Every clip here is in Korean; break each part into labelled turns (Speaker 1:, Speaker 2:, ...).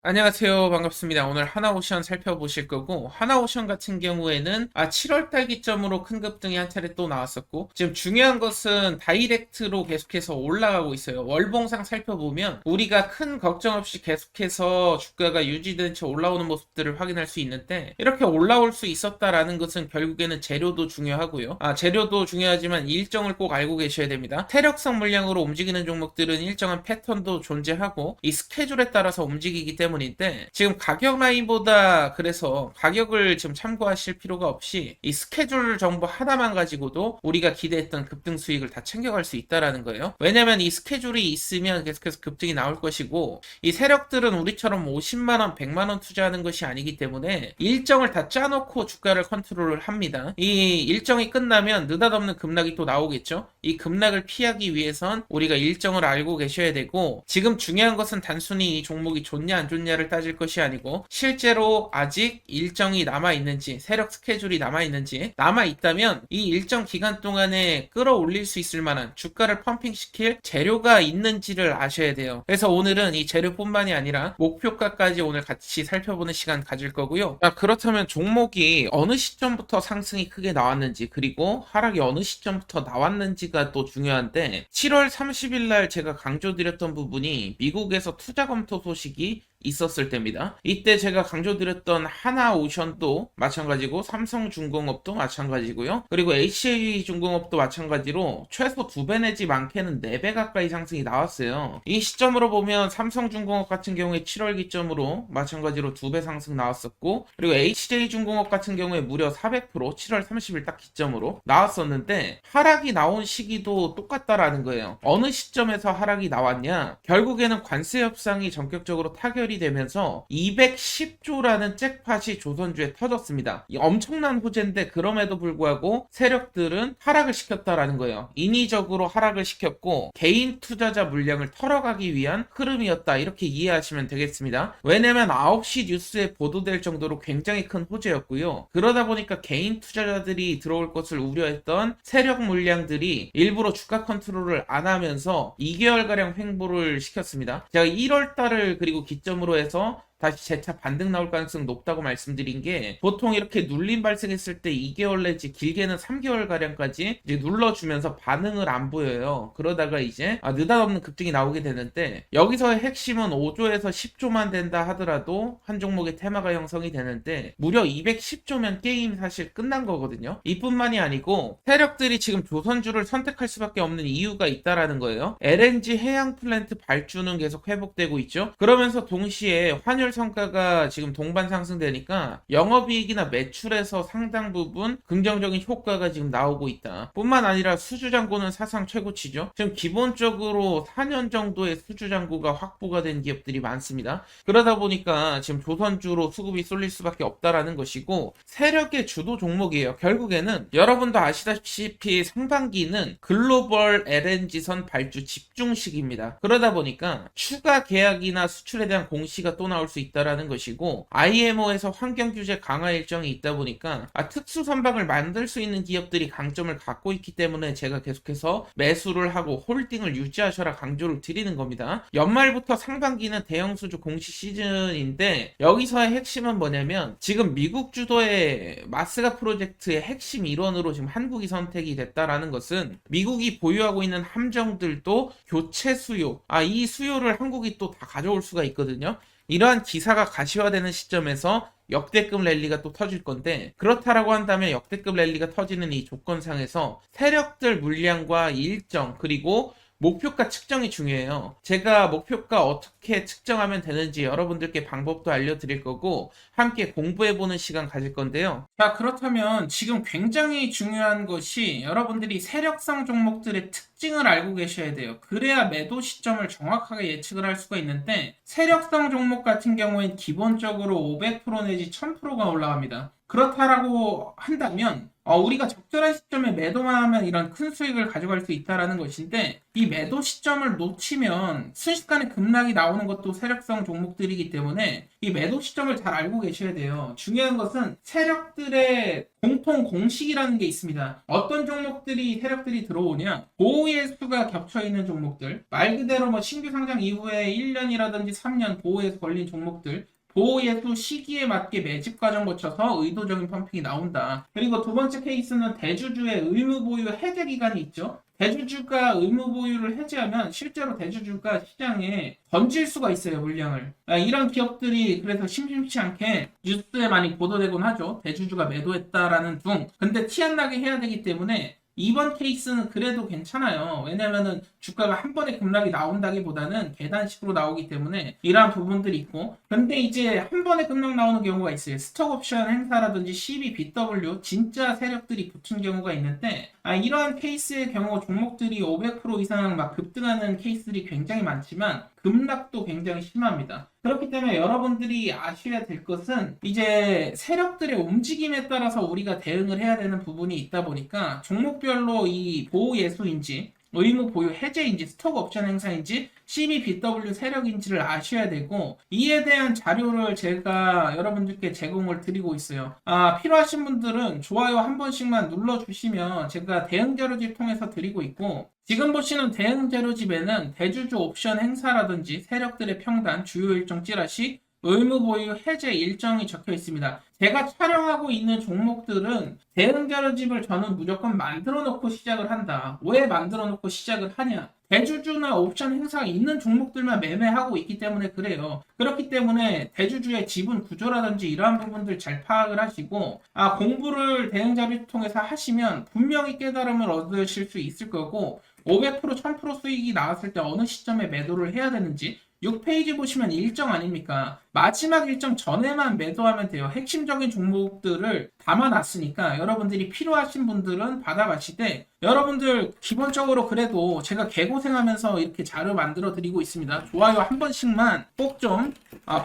Speaker 1: 안녕하세요. 반갑습니다. 오늘 하나오션 살펴보실 거고, 하나오션 같은 경우에는 7월달 기점으로 큰 급등이 한 차례 또 나왔었고, 지금 중요한 것은 다이렉트로 계속해서 올라가고 있어요. 월봉상 살펴보면 우리가 큰 걱정 없이 계속해서 주가가 유지된 채 올라오는 모습들을 확인할 수 있는데, 이렇게 올라올 수 있었다라는 것은 결국에는 재료도 중요하고요. 재료도 중요하지만 일정을 꼭 알고 계셔야 됩니다. 세력성 물량으로 움직이는 종목들은 일정한 패턴도 존재하고, 이 스케줄에 따라서 움직이기 때문인데 지금 가격 라인보다 그래서 가격을 지금 참고하실 필요가 없이 이 스케줄 정보 하나만 가지고도 우리가 기대했던 급등 수익을 다 챙겨갈 수 있다라는 거예요. 왜냐면 이 스케줄이 있으면 계속해서 급등이 나올 것이고, 이 세력들은 우리처럼 50만원 100만원 투자하는 것이 아니기 때문에 일정을 다 짜놓고 주가를 컨트롤을 합니다. 이 일정이 끝나면 느닷없는 급락이 또 나오겠죠. 이 급락을 피하기 위해선 우리가 일정을 알고 계셔야 되고, 지금 중요한 것은 단순히 이 종목이 좋냐 안 좋냐를 따질 것이 아니고, 실제로 아직 일정이 남아있는지, 세력 스케줄이 남아있는지, 남아있다면 이 일정 기간 동안에 끌어올릴 수 있을 만한 주가를 펌핑시킬 재료가 있는지를 아셔야 돼요. 그래서 오늘은 이 재료뿐만이 아니라 목표가까지 오늘 같이 살펴보는 시간 가질 거고요. 그렇다면 종목이 어느 시점부터 상승이 크게 나왔는지, 그리고 하락이 어느 시점부터 나왔는지가 또 중요한데, 7월 30일 날 제가 강조드렸던 부분이 미국에서 투자 검토 소식이 있었을 때입니다. 이때 제가 강조드렸던 하나오션도 마찬가지고, 삼성중공업도 마찬가지고요. 그리고 HA중공업도 마찬가지로 최소 2배 내지 많게는 4배 가까이 상승이 나왔어요. 이 시점으로 보면 삼성중공업 같은 경우에 7월 기점으로 마찬가지로 2배 상승 나왔었고, 그리고 HJ중공업 같은 경우에 무려 400% 7월 30일 딱 기점으로 나왔었는데, 하락이 나온 시기도 똑같다라는 거예요. 어느 시점에서 하락이 나왔냐? 결국에는 관세 협상이 전격적으로 타결이 되면서 210조라는 잭팟이 조선주에 터졌습니다. 이 엄청난 호재인데 그럼에도 불구하고 세력들은 하락을 시켰다라는 거예요. 인위적으로 하락을 시켰고 개인 투자자 물량을 털어가기 위한 흐름이었다, 이렇게 이해하시면 되겠습니다. 왜냐면 9시 뉴스에 보도될 정도로 굉장히 큰 호재였고요. 그러다 보니까 개인 투자자들이 들어올 것을 우려했던 세력 물량들이 일부러 주가 컨트롤을 안 하면서 2개월가량 횡보를 시켰습니다. 제가 1월달을 그리고 기점으로 해서 다시 재차 반등 나올 가능성이 높다고 말씀드린 게, 보통 이렇게 눌림 발생했을 때 2개월 내지 길게는 3개월 가량까지 이제 눌러주면서 반응을 안 보여요. 그러다가 이제 느닷없는 급등이 나오게 되는데, 여기서의 핵심은 5조에서 10조만 된다 하더라도 한 종목의 테마가 형성이 되는데, 무려 210조면 게임 사실 끝난 거거든요. 이뿐만이 아니고 세력들이 지금 조선주를 선택할 수밖에 없는 이유가 있다라는 거예요. LNG 해양 플랜트 발주는 계속 회복되고 있죠. 그러면서 동시에 환율 성과가 지금 동반 상승되니까 영업이익이나 매출에서 상당 부분 긍정적인 효과가 지금 나오고 있다. 뿐만 아니라 수주잔고는 사상 최고치죠. 지금 기본적으로 4년 정도의 수주잔고가 확보가 된 기업들이 많습니다. 그러다 보니까 지금 조선주로 수급이 쏠릴 수밖에 없다라는 것이고, 세력의 주도 종목이에요. 결국에는 여러분도 아시다시피 상반기는 글로벌 LNG선 발주 집중식입니다. 그러다 보니까 추가 계약이나 수출에 대한 공시가 또 나올 수 있다라는 것이고, IMO에서 환경 규제 강화 일정이 있다 보니까 특수 선박을 만들 수 있는 기업들이 강점을 갖고 있기 때문에 제가 계속해서 매수를 하고 홀딩을 유지하셔라 강조를 드리는 겁니다. 연말부터 상반기는 대형 수주 공시 시즌인데, 여기서의 핵심은 뭐냐면 지금 미국 주도의 마스가 프로젝트의 핵심 일원으로 지금 한국이 선택이 됐다라는 것은, 미국이 보유하고 있는 함정들도 교체 수요, 이 수요를 한국이 또 다 가져올 수가 있거든요. 이러한 기사가 가시화되는 시점에서 역대급 랠리가 또 터질 건데, 그렇다라고 한다면 역대급 랠리가 터지는 이 조건상에서 세력들 물량과 일정, 그리고 목표가 측정이 중요해요. 제가 목표가 어떻게 측정하면 되는지 여러분들께 방법도 알려드릴 거고, 함께 공부해보는 시간 가질 건데요. 자, 그렇다면 지금 굉장히 중요한 것이 여러분들이 세력성 종목들의 특징을 알고 계셔야 돼요. 그래야 매도 시점을 정확하게 예측을 할 수가 있는데, 세력성 종목 같은 경우엔 기본적으로 500% 내지 1000%가 올라갑니다. 그렇다라고 한다면 우리가 적절한 시점에 매도만 하면 이런 큰 수익을 가져갈 수 있다라는 것인데, 이 매도 시점을 놓치면 순식간에 급락이 나오는 것도 세력성 종목들이기 때문에 이 매도 시점을 잘 알고 계셔야 돼요. 중요한 것은 세력들의 공통 공식이라는 게 있습니다. 어떤 종목들이 세력들이 들어오냐, 보호의 수가 겹쳐 있는 종목들, 말 그대로 뭐 신규 상장 이후에 1년이라든지 3년 보호에서 걸린 종목들, 보호예수 시기에 맞게 매집 과정 거쳐서 의도적인 펌핑이 나온다. 그리고 두 번째 케이스는 대주주의 의무 보유 해제 기간이 있죠. 대주주가 의무 보유를 해제하면 실제로 대주주가 시장에 던질 수가 있어요, 물량을. 이런 기업들이 그래서 심심치 않게 뉴스에 많이 보도되곤 하죠. 대주주가 매도했다라는 둥. 근데 티 안 나게 해야 되기 때문에 이번 케이스는 그래도 괜찮아요. 왜냐면은 주가가 한 번에 급락이 나온다기보다는 계단식으로 나오기 때문에 이러한 부분들이 있고, 근데 이제 한 번에 급락 나오는 경우가 있어요. 스톡옵션 행사라든지 CBBW 진짜 세력들이 붙은 경우가 있는데, 이러한 케이스의 경우 종목들이 500% 이상 막 급등하는 케이스들이 굉장히 많지만 급락도 굉장히 심합니다. 그렇기 때문에 여러분들이 아셔야 될 것은 이제 세력들의 움직임에 따라서 우리가 대응을 해야 되는 부분이 있다 보니까 종목별로 이 보호 예수인지 의무 보유 해제인지 스톡 옵션 행사인지 CBBW 세력인지를 아셔야 되고, 이에 대한 자료를 제가 여러분들께 제공을 드리고 있어요. 필요하신 분들은 좋아요 한 번씩만 눌러주시면 제가 대응 자료집 통해서 드리고 있고, 지금 보시는 대응 자료집에는 대주주 옵션 행사라든지 세력들의 평단, 주요 일정 찌라시, 의무 보유 해제 일정이 적혀 있습니다. 제가 촬영하고 있는 종목들은 대응 자료집을 저는 무조건 만들어 놓고 시작을 한다. 왜 만들어 놓고 시작을 하냐? 대주주나 옵션 행사가 있는 종목들만 매매하고 있기 때문에 그래요. 그렇기 때문에 대주주의 지분 구조라든지 이러한 부분들 잘 파악을 하시고, 공부를 대응 자료 통해서 하시면 분명히 깨달음을 얻으실 수 있을 거고, 500% 1000% 수익이 나왔을 때 어느 시점에 매도를 해야 되는지 6페이지 보시면 일정 아닙니까? 마지막 일정 전에만 매도하면 돼요. 핵심적인 종목들을 담아놨으니까 여러분들이 필요하신 분들은 받아가시되, 여러분들 기본적으로 그래도 제가 개고생하면서 이렇게 자료 만들어 드리고 있습니다. 좋아요 한 번씩만 꼭 좀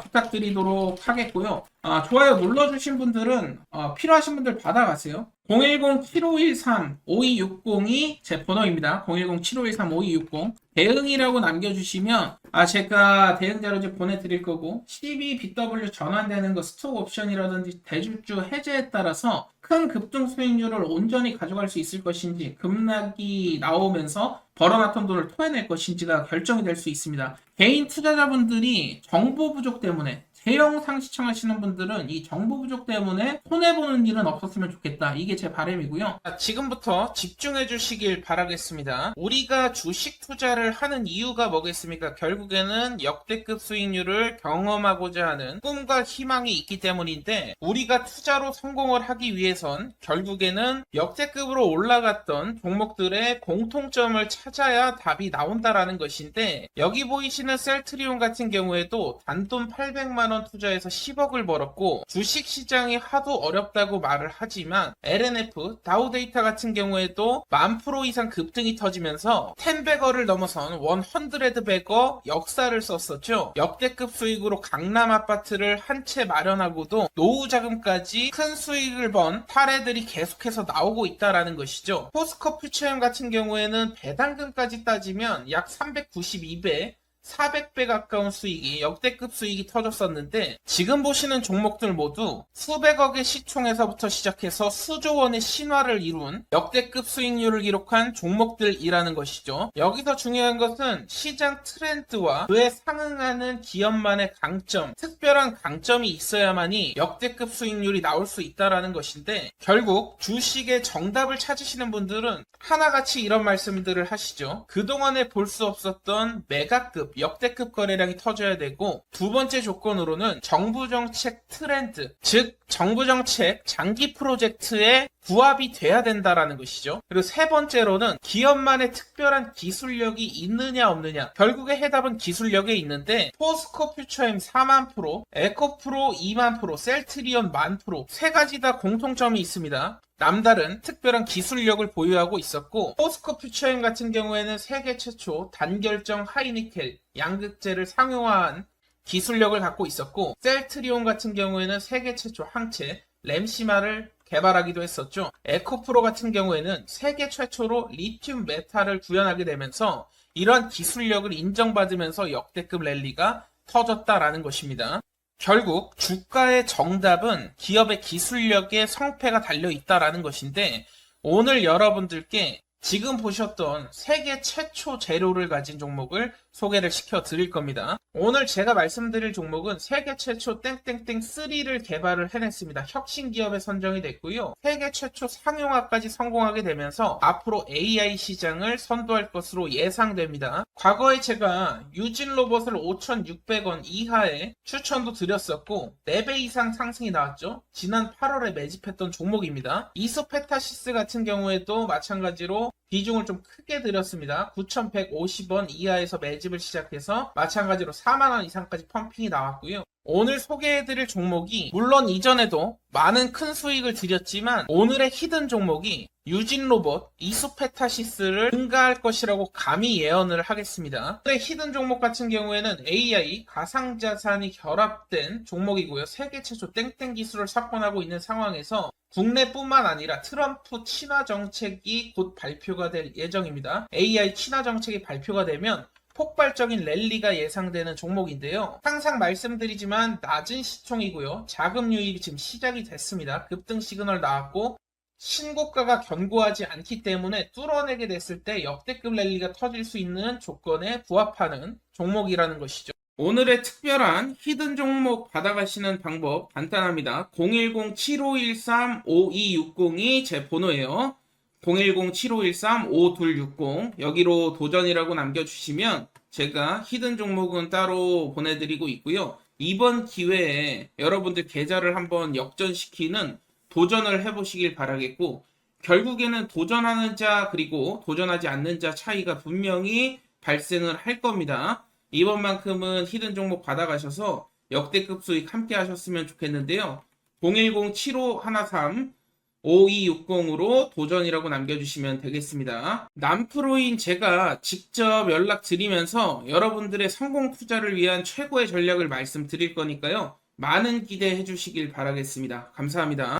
Speaker 1: 부탁드리도록 하겠고요. 좋아요 눌러주신 분들은 필요하신 분들 받아가세요. 010-7513-5260이 제 번호입니다. 010-7513-5260 대응이라고 남겨주시면 제가 대응 자료집 보내드릴 거고, CBBW 전환되는 거 스톡 옵션이라든지 대주주 해제에 따라서 큰 급등 수익률을 온전히 가져갈 수 있을 것인지, 급락이 나오면서 벌어놨던 돈을 토해낼 것인지가 결정이 될 수 있습니다. 개인 투자자분들이 정보 부족 때문에, 제 영상 시청하시는 분들은 이 정보 부족 때문에 손해보는 일은 없었으면 좋겠다. 이게 제 바람이고요. 지금부터 집중해 주시길 바라겠습니다. 우리가 주식 투자를 하는 이유가 뭐겠습니까? 결국에는 역대급 수익률을 경험하고자 하는 꿈과 희망이 있기 때문인데, 우리가 투자로 성공을 하기 위해선 결국에는 역대급으로 올라갔던 종목들의 공통점을 찾아야 답이 나온다라는 것인데, 여기 보이시는 셀트리온 같은 경우에도 단돈 800만 원 투자해서 10억을 벌었고, 주식시장이 하도 어렵다고 말을 하지만 LNF, 다우데이터 같은 경우에도 10,000% 이상 급등이 터지면서 10배거를 넘어선 100배거 역사를 썼었죠. 역대급 수익으로 강남 아파트를 한 채 마련하고도 노후 자금까지 큰 수익을 번 사례들이 계속해서 나오고 있다라는 것이죠. 포스코 퓨처엠 같은 경우에는 배당금까지 따지면 약 392배 400배 가까운 수익이, 역대급 수익이 터졌었는데, 지금 보시는 종목들 모두 수백억의 시총에서부터 시작해서 수조 원의 신화를 이룬 역대급 수익률을 기록한 종목들이라는 것이죠. 여기서 중요한 것은 시장 트렌드와 그에 상응하는 기업만의 강점, 특별한 강점이 있어야만이 역대급 수익률이 나올 수 있다는 것인데, 결국 주식의 정답을 찾으시는 분들은 하나같이 이런 말씀들을 하시죠. 그동안에 볼 수 없었던 메가급 역대급 거래량이 터져야 되고, 두 번째 조건으로는 정부 정책 트렌드, 즉 정부 정책 장기 프로젝트에 부합이 돼야 된다라는 것이죠. 그리고 세 번째로는 기업만의 특별한 기술력이 있느냐 없느냐. 결국에 해답은 기술력에 있는데, 포스코 퓨처엠 4만%, 에코프로 2만%, 셀트리온 10,000%, 세 가지 다 공통점이 있습니다. 남다른 특별한 기술력을 보유하고 있었고, 포스코 퓨처엠 같은 경우에는 세계 최초 단결정 하이니켈 양극재를 상용화한 기술력을 갖고 있었고, 셀트리온 같은 경우에는 세계 최초 항체 램시마를 개발하기도 했었죠. 에코프로 같은 경우에는 세계 최초로 리튬 메탈을 구현하게 되면서 이러한 기술력을 인정받으면서 역대급 랠리가 터졌다라는 것입니다. 결국 주가의 정답은 기업의 기술력에 성패가 달려 있다라는 것인데, 오늘 여러분들께 지금 보셨던 세계 최초 재료를 가진 종목을 소개를 시켜 드릴 겁니다. 오늘 제가 말씀드릴 종목은 세계 최초 땡땡땡 3를 개발을 해냈습니다. 혁신 기업에 선정이 됐고요. 세계 최초 상용화까지 성공하게 되면서 앞으로 AI 시장을 선도할 것으로 예상됩니다. 과거에 제가 유진 로봇을 5,600원 이하에 추천도 드렸었고 4배 이상 상승이 나왔죠. 지난 8월에 매집했던 종목입니다. 이소페타시스 같은 경우에도 마찬가지로 비중을 좀 크게 드렸습니다. 9,150원 이하에서 매집을 시작해서 마찬가지로 4만원 이상까지 펌핑이 나왔고요. 오늘 소개해드릴 종목이 물론 이전에도 많은 큰 수익을 드렸지만 오늘의 히든 종목이 유진로봇, 이소페타시스를 능가할 것이라고 감히 예언을 하겠습니다. 오늘의 히든 종목 같은 경우에는 AI, 가상자산이 결합된 종목이고요. 세계 최초 땡땡 기술을 석권하고 있는 상황에서 국내뿐만 아니라 트럼프 친화 정책이 곧 발표가 될 예정입니다. AI 친화 정책이 발표가 되면 폭발적인 랠리가 예상되는 종목인데요. 항상 말씀드리지만 낮은 시총이고요. 자금 유입이 지금 시작이 됐습니다. 급등 시그널 나왔고 신고가가 견고하지 않기 때문에 뚫어내게 됐을 때 역대급 랠리가 터질 수 있는 조건에 부합하는 종목이라는 것이죠. 오늘의 특별한 히든 종목 받아가시는 방법 간단합니다. 010-7513-5260이 제 번호예요. 010-7513-5260 여기로 도전이라고 남겨주시면 제가 히든 종목은 따로 보내드리고 있고요. 이번 기회에 여러분들 계좌를 한번 역전시키는 도전을 해보시길 바라겠고, 결국에는 도전하는 자 그리고 도전하지 않는 자 차이가 분명히 발생을 할 겁니다. 이번만큼은 히든 종목 받아가셔서 역대급 수익 함께 하셨으면 좋겠는데요. 010-7513-5260으로 도전이라고 남겨주시면 되겠습니다. 남프로인 제가 직접 연락드리면서 여러분들의 성공 투자를 위한 최고의 전략을 말씀드릴 거니까요. 많은 기대해 주시길 바라겠습니다. 감사합니다.